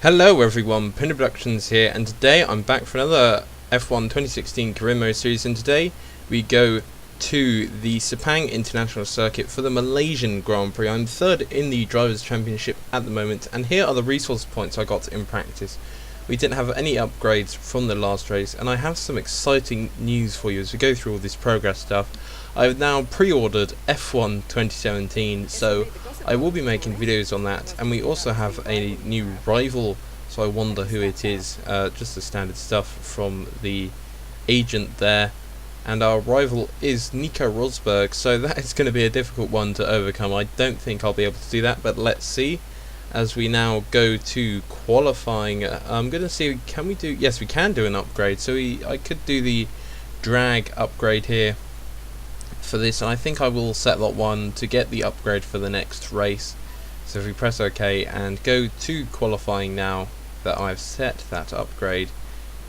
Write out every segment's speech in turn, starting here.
Hello everyone, Pinder Productions here, and today I'm back for another F1 2016 Career Mode series, and today we go to the Sepang International Circuit for the Malaysian Grand Prix. I'm third in the Drivers' Championship at the moment, and here are the resource points I got in practice. We didn't have any upgrades from the last race, and I have some exciting news for you as we go through all this progress stuff. I've now pre-ordered F1 2017, so I will be making videos on that, and we also have a new rival, so I wonder who it is. Just the standard stuff from the agent there, and our rival is Nico Rosberg, so that is going to be a difficult one to overcome. I don't think I'll be able to do that, but let's see. As we now go to qualifying, I'm going to see, can we do, yes we can do an upgrade, so I could do the drag upgrade here for this, and I think I will set lot 1 to get the upgrade for the next race. So if we press OK and go to qualifying now that I've set that upgrade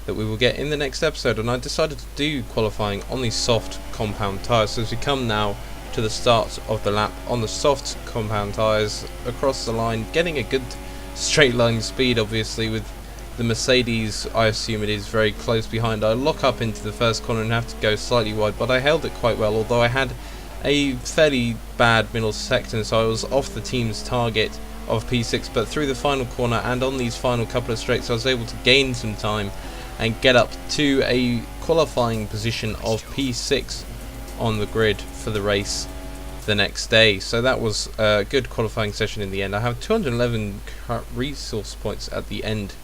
that we will get in the next episode, and I decided to do qualifying on these soft compound tyres. So as we come now to the start of the lap on the soft compound tyres across the line, getting a good straight line speed, obviously with the Mercedes, I assume it is very close behind. I lock up into the first corner and have to go slightly wide, but I held it quite well, although I had a fairly bad middle section, so I was off the team's target of P6, but through the final corner and on these final couple of straights I was able to gain some time and get up to a qualifying position of P6 on the grid for the race the next day. So that was a good qualifying session in the end. I have 211 resource points at the end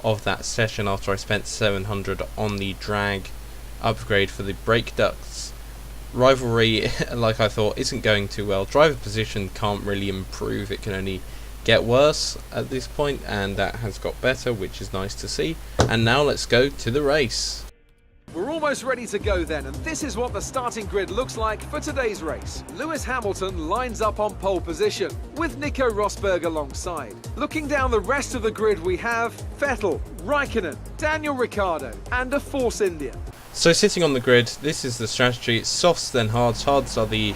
of that session after I spent 700 on the drag upgrade for the brake ducts. Rivalry, like I thought, isn't going too well. Driver position can't really improve, it can only get worse at this point, and that has got better, which is nice to see. And now let's go to the race. We're almost ready to go then, and this is what the starting grid looks like for today's race. Lewis Hamilton lines up on pole position, with Nico Rosberg alongside. Looking down the rest of the grid, we have Vettel, Raikkonen, Daniel Ricciardo, and a Force India. So sitting on the grid, this is the strategy. It's softs then hards. Hards are the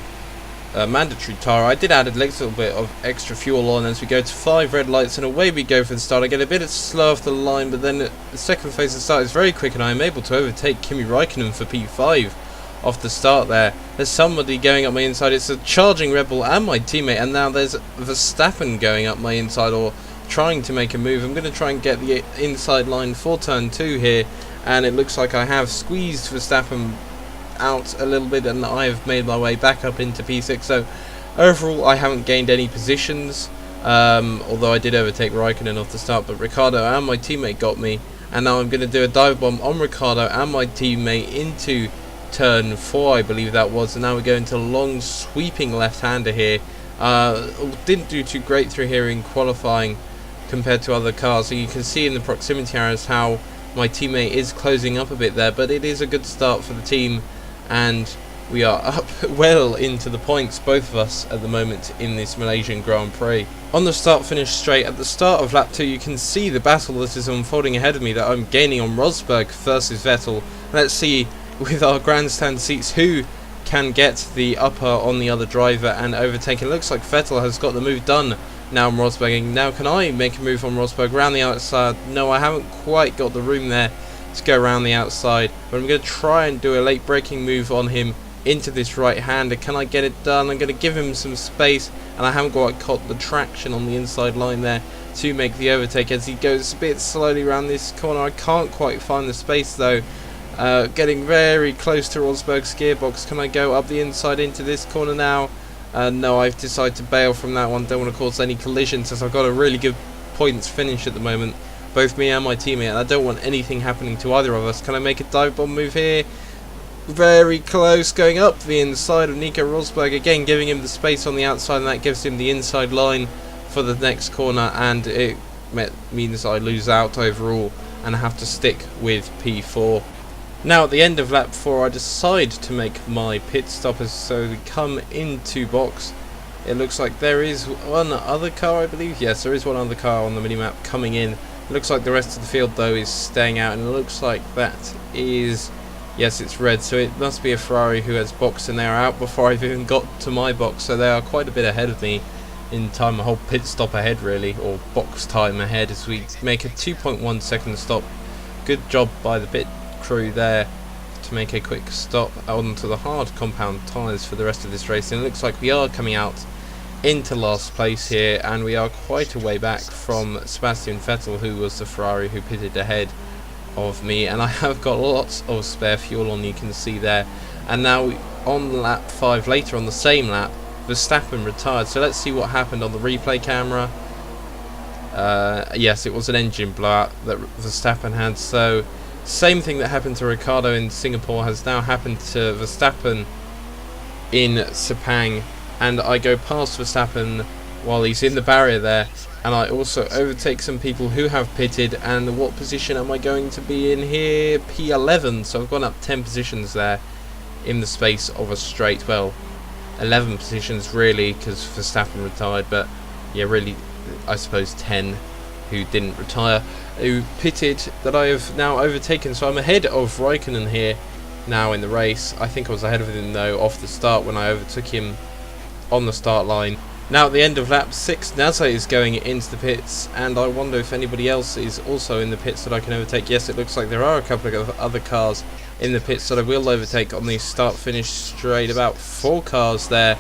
mandatory tyre. I did add a little bit of extra fuel on as we go to 5 red lights, and away we go for the start. I get a bit slow off the line, but then the second phase of the start is very quick, and I am able to overtake Kimi Raikkonen for P5 off the start there. There's somebody going up my inside. It's a charging Red Bull and my teammate, and now there's Verstappen going up my inside, or trying to make a move. I'm going to try and get the inside line for turn 2 here, and it looks like I have squeezed Verstappen out a little bit, and I have made my way back up into P6. So overall I haven't gained any positions, although I did overtake Raikkonen off the start, but Ricciardo and my teammate got me, and now I'm going to do a dive bomb on Ricciardo and my teammate into turn 4, I believe that was, and now we go into a long sweeping left-hander here. Didn't do too great through here in qualifying compared to other cars, so you can see in the proximity arrows how my teammate is closing up a bit there, but it is a good start for the team, and we are up well into the points, both of us at the moment in this Malaysian Grand Prix. On the start-finish straight, at the start of lap 2, you can see the battle that is unfolding ahead of me, that I'm gaining on Rosberg versus Vettel. Let's see with our grandstand seats who can get the upper on the other driver and overtake. It looks like Vettel has got the move done now on Rosberg. Now can I make a move on Rosberg around the outside? No, I haven't quite got the room there to go around the outside, but I'm going to try and do a late braking move on him into this right hander. Can I get it done? I'm going to give him some space, and I haven't quite caught the traction on the inside line there to make the overtake as he goes a bit slowly around this corner. I can't quite find the space though. Getting very close to Rosberg's gearbox. Can I go up the inside into this corner now? No, I've decided to bail from that one. Don't want to cause any collisions as I've got a really good points finish at the moment, both me and my teammate, and I don't want anything happening to either of us. Can I make a dive bomb move here? Very close, going up the inside of Nico Rosberg, again giving him the space on the outside, and that gives him the inside line for the next corner, and it means I lose out overall and I have to stick with P4. Now at the end of lap 4 I decide to make my pit stop, so we come into box. It looks like there is one other car, I believe. Yes, there is one other car on the minimap coming in. It looks like the rest of the field though is staying out, and it looks like that is, yes, it's red, so it must be a Ferrari who has boxed, and they are out before I've even got to my box, so they are quite a bit ahead of me in time, a whole pit stop ahead really, or box time ahead, as we make a 2.1 second stop. Good job by the pit crew there to make a quick stop onto the hard compound tyres for the rest of this race, and it looks like we are coming out into last place here, and we are quite a way back from Sebastian Vettel, who was the Ferrari who pitted ahead of me, and I have got lots of spare fuel on, you can see there. And now on lap 5, later on the same lap, Verstappen retired, so let's see what happened on the replay camera. Yes, it was an engine blowout that Verstappen had, so same thing that happened to Ricciardo in Singapore has now happened to Verstappen in Sepang, and I go past Verstappen while he's in the barrier there, and I also overtake some people who have pitted. And what position am I going to be in here? P11, so I've gone up 10 positions there in the space of a straight, well, 11 positions really, because Verstappen retired, but yeah, really I suppose 10 who didn't retire, who pitted, that I have now overtaken. So I'm ahead of Raikkonen here now in the race. I think I was ahead of him though off the start when I overtook him on the start line. Now at the end of lap 6, Naza is going into the pits, and I wonder if anybody else is also in the pits that I can overtake. Yes, it looks like there are a couple of other cars in the pits that I will overtake on the start-finish straight. About 4 cars there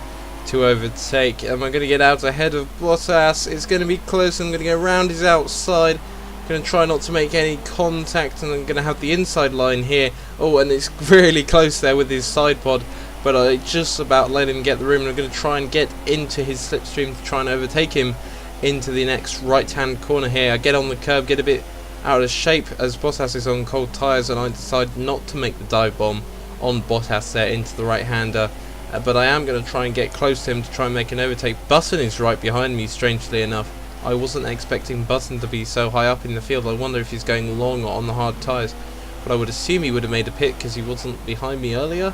to overtake. Am I going to get out ahead of Bottas? It's going to be close. I'm going to go around his outside. I'm going to try not to make any contact, and I'm going to have the inside line here. Oh, and it's really close there with his side pod, but I just about let him get the room, and I'm going to try and get into his slipstream to try and overtake him into the next right-hand corner here. I get on the curb, get a bit out of shape as Bottas is on cold tyres, and I decide not to make the dive bomb on Bottas there into the right-hander. But I am going to try and get close to him to try and make an overtake. Button is right behind me, strangely enough. I wasn't expecting Button to be so high up in the field. I wonder if he's going long on the hard tyres, but I would assume he would have made a pit because he wasn't behind me earlier.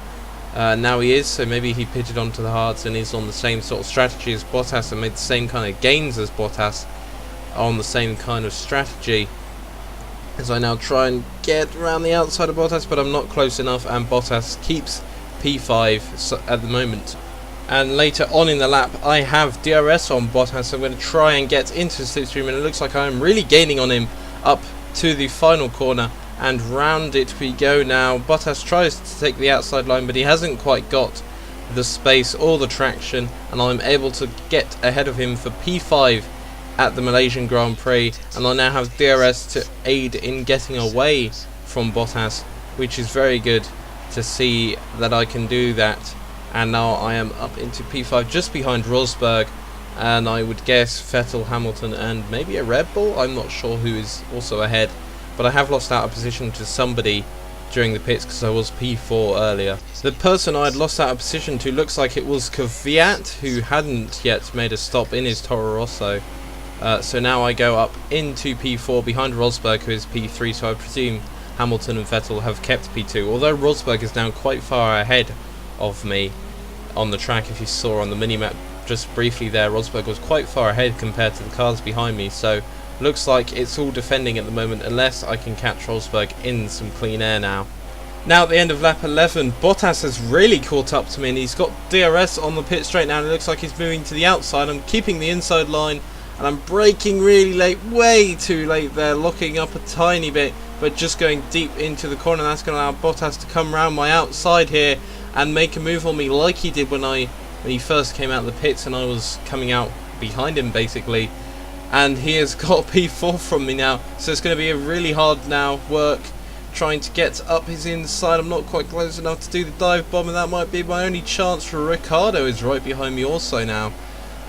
Now he is, so maybe he pitted onto the hards and is on the same sort of strategy as Bottas and made the same kind of gains as Bottas on the same kind of strategy. As I now try and get around the outside of Bottas, but I'm not close enough, and Bottas keeps P5 at the moment. And later on in the lap, I have DRS on Bottas, so I'm going to try and get into the slipstream, and it looks like I'm really gaining on him up to the final corner, and round it we go now. Bottas tries to take the outside line, but he hasn't quite got the space or the traction, and I'm able to get ahead of him for P5 at the Malaysian Grand Prix, and I now have DRS to aid in getting away from Bottas, which is very good to see that I can do that. And now I am up into P5 just behind Rosberg, and I would guess Vettel, Hamilton and maybe a Red Bull. I'm not sure who is also ahead, but I have lost out of position to somebody during the pits because I was P4 earlier. The person I had lost out of position to looks like it was Kvyat, who hadn't yet made a stop in his Toro Rosso. So now I go up into P4 behind Rosberg, who is P3, so I presume Hamilton and Vettel have kept P2, although Rosberg is now quite far ahead of me on the track. If you saw on the minimap just briefly there, Rosberg was quite far ahead compared to the cars behind me, so looks like it's all defending at the moment unless I can catch Rosberg in some clean air now. Now at the end of lap 11, Bottas has really caught up to me, and he's got DRS on the pit straight now, and it looks like he's moving to the outside. I'm keeping the inside line, and I'm braking really late, way too late there, locking up a tiny bit, but just going deep into the corner. That's going to allow Bottas to come around my outside here and make a move on me like he did when he first came out of the pits and I was coming out behind him basically. And he has got P4 from me now, so it's going to be a really hard now work trying to get up his inside. I'm not quite close enough to do the dive bomb, and that might be my only chance. For Ricciardo is right behind me also now,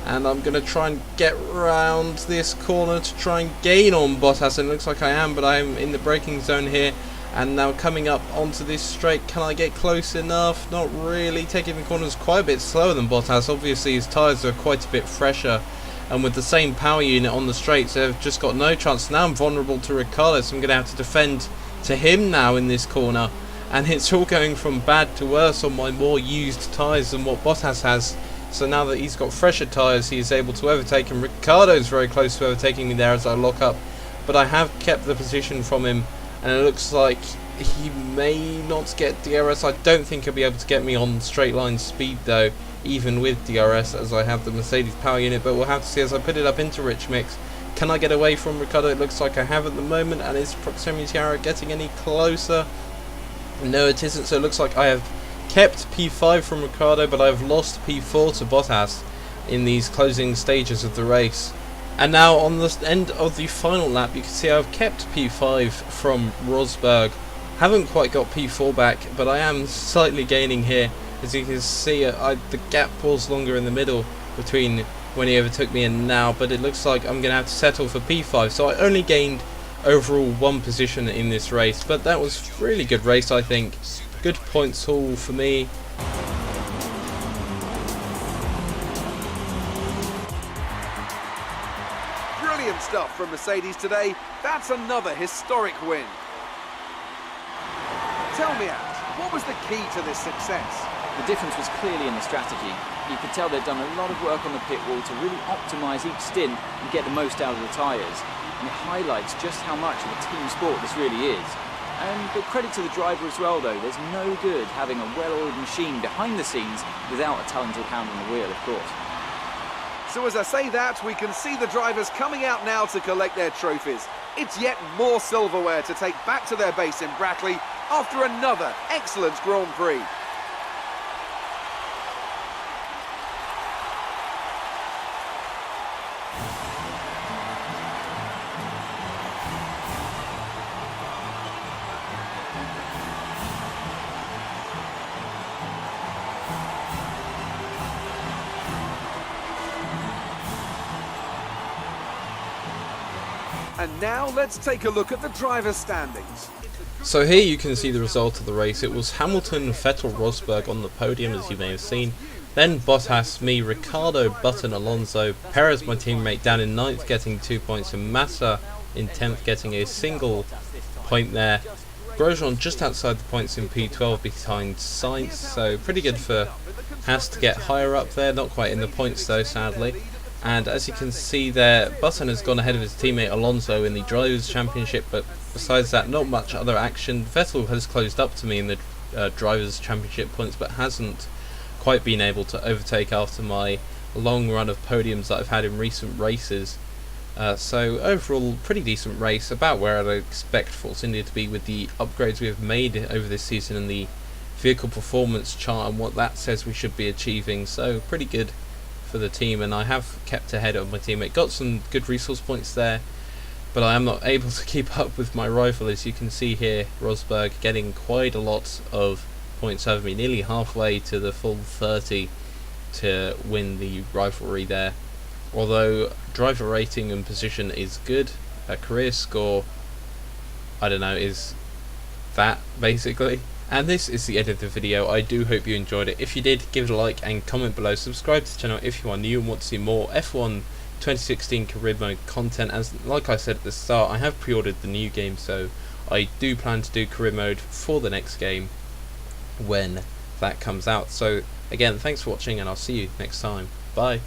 and I'm going to try and get round this corner to try and gain on Bottas, and it looks like I am, but I'm in the braking zone here. And now coming up onto this straight, can I get close enough? Not really. Taking the corners quite a bit slower than Bottas. Obviously his tyres are quite a bit fresher, and with the same power unit on the straights, they've just got no chance. Now I'm vulnerable to Ricciardo, so I'm going to have to defend to him now in this corner, and it's all going from bad to worse on my more used tyres than what Bottas has. So now that he's got fresher tyres, he is able to overtake him. Ricciardo's very close to overtaking me there as I lock up, but I have kept the position from him, and it looks like he may not get DRS. I don't think he'll be able to get me on straight line speed though, even with DRS, as I have the Mercedes power unit, but we'll have to see as I put it up into rich mix. Can I get away from Ricciardo? It looks like I have at the moment. And is Proximity Tiara getting any closer? No, it isn't. So it looks like I have kept P5 from Ricciardo, but I've lost P4 to Bottas in these closing stages of the race. And now on the end of the final lap, you can see I've kept P5 from Rosberg. Haven't quite got P4 back, but I am slightly gaining here. As you can see, the gap was longer in the middle between when he overtook me and now, but it looks like I'm going to have to settle for P5. So I only gained overall 1 position in this race, but that was a really good race, I think. Good points haul for me. Brilliant stuff from Mercedes today. That's another historic win. Tell me, Ant, what was the key to this success? The difference was clearly in the strategy. You could tell they'd done a lot of work on the pit wall to really optimise each stint and get the most out of the tyres. And it highlights just how much of a team sport this really is. But credit to the driver as well though, there's no good having a well-oiled machine behind the scenes without a talented hand on the wheel, of course. So as I say that, we can see the drivers coming out now to collect their trophies. It's yet more silverware to take back to their base in Brackley after another excellent Grand Prix. And now let's take a look at the driver's standings. So here you can see the result of the race. It was Hamilton, Vettel, Rosberg on the podium, as you may have seen. Then Bottas, me, Ricciardo, Button, Alonso, Perez, my teammate, down in 9th getting 2 points, and Massa in 10th getting a single point there. Grosjean just outside the points in P12 behind Sainz, so pretty good for Haas to get higher up there. Not quite in the points though, sadly. And as you can see there, Button has gone ahead of his teammate Alonso in the Drivers' Championship, but besides that, not much other action. Vettel has closed up to me in the Drivers' Championship points, but hasn't quite been able to overtake after my long run of podiums that I've had in recent races. So overall, pretty decent race, about where I'd expect Force India to be with the upgrades we have made over this season and the vehicle performance chart and what that says we should be achieving. So pretty good for the team, and I have kept ahead of my teammate. Got some good resource points there, but I am not able to keep up with my rival. As you can see here, Rosberg getting quite a lot of points over me, nearly halfway to the full 30 to win the rivalry there. Although driver rating and position is good, a career score, I don't know, is that basically. And this is the end of the video. I do hope you enjoyed it. If you did, give it a like and comment below. Subscribe to the channel if you are new and want to see more F1 2016 career mode content. As like I said at the start, I have pre-ordered the new game, so I do plan to do career mode for the next game when that comes out. So again, thanks for watching, and I'll see you next time. Bye.